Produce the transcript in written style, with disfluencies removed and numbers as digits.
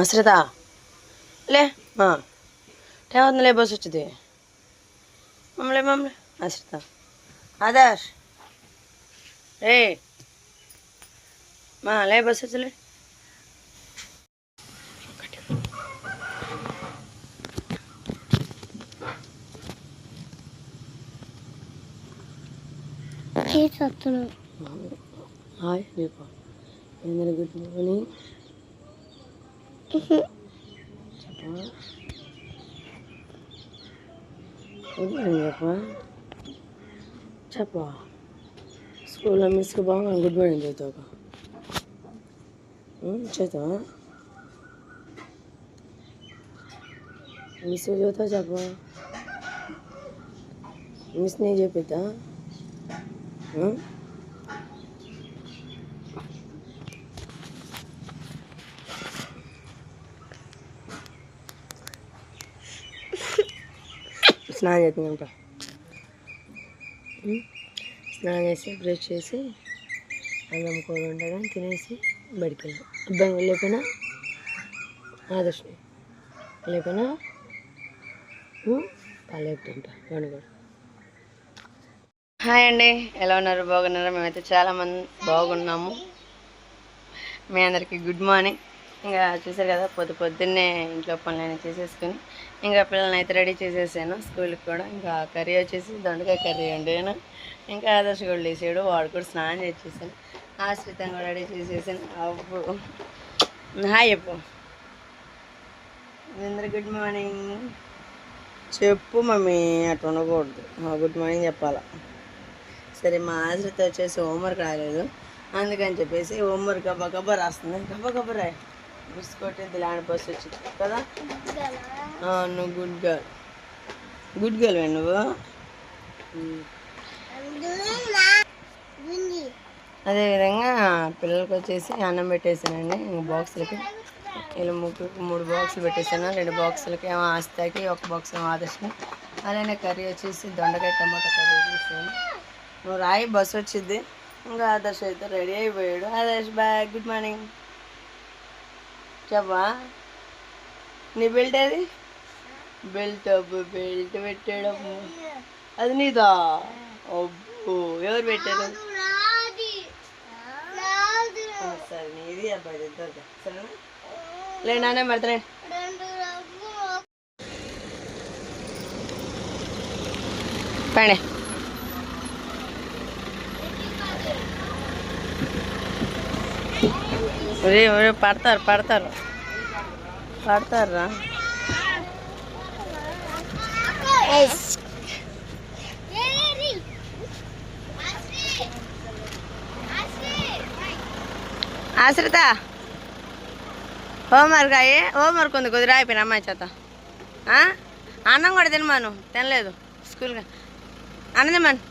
అశ్రిత లే time అవుతుందిలే bus వచ్చింది మమ్మల్ని అశ్రిత ఆదర్శ్ రే లే బస్సు వచ్చలే హాయ్ రేపు ఏందని గుడ్ మార్నింగ్ చెప్పా గుడ్ మార్నింగ్ చెప్పా స్కూల్లో మిస్కి బాగా గుడ్ మార్నింగ్ చదువుతావు చదువుతావా మిస్ చదువుతావు చెప్పా మిస్ నేను చెప్పిద్దా స్నానం చేస్తుందంట స్నానం చేసి బ్రష్ చేసి అన్నం కూర ఉండగా తినేసి బయటికి వెళ్ళాం అబ్బాయి లేకపోయినా ఆదర్శం లేకపోయినా పాలేపుతుంటా వాడు కూడా. హాయ్ అండి, ఎలా ఉన్నారు? బాగున్నారా? మేమైతే చాలామంది బాగున్నాము. మీ అందరికీ గుడ్ మార్నింగ్. ఇంకా చూసారు కదా, పొద్దున్నే ఇంట్లో పనులన్నీ చేసేసుకుని ఇంకా పిల్లల్ని అయితే రెడీ చేసేసాను స్కూల్కి కూడా. ఇంకా కర్రీ వచ్చేసి దొండకాయ కర్రీ వండాను. ఇంకా ఆదర్శ కూడా లేచాడు, వాడు కూడా స్నానం చేసేసాను. ఆశ్రితం కూడా రెడీ చేసేసాను. అప్పుడు హాయ్ చెప్పు అందరు గుడ్ మార్నింగ్ చెప్పు మమ్మీ, అటు ఉండకూడదు, గుడ్ మార్నింగ్ చెప్పాలా. సరే, మా ఆశ్రిత వచ్చేసి హోంవర్క్ రాలేదు, అందుకని చెప్పేసి హోంవర్క్ గబ్బా రాస్తుంది. గబ్బా రాయి, బిస్కొట్ ల్యాండ్ బస్ వచ్చింది కదా. నువ్వు గుడ్ గర్ల్ నువ్వు. అదేవిధంగా పిల్లలకి వచ్చేసి అన్నం పెట్టేసానండి. బాక్సులకి ఇలా 3 బాక్సులు పెట్టేసాను. 2 బాక్సులకి ఏమో ఆస్తాకి, 1 బాక్స్ ఏమో ఆదర్శని. అలానే కర్రీ వచ్చేసి దొండకాయ టమాటా కర్రీ చేసాను. నువ్వు రాయి, బస్సు వచ్చింది. ఇంకా ఆదర్శ అయితే రెడీ అయిపోయాడు. ఆదర్శ్ బాయ్, గుడ్ మార్నింగ్ చెప్పా. నీ బెల్ట్ అది బెల్ట్ పెట్టాడము, అది నీదా? అబ్బో, ఎవరు పెట్టారు? సరే, నీది అబ్బాయి ఇద్దరు సరేనా. లే నానే మడతలే. పండే పడతారు రా. ఆశ్రిత హోంవర్క్ ఉంది, కొద్దిగా అయిపోయిన అమ్మాయి చేత. అన్నం కూడా తినమాను, తినలేదు స్కూల్గా. అన్నం తినమాను.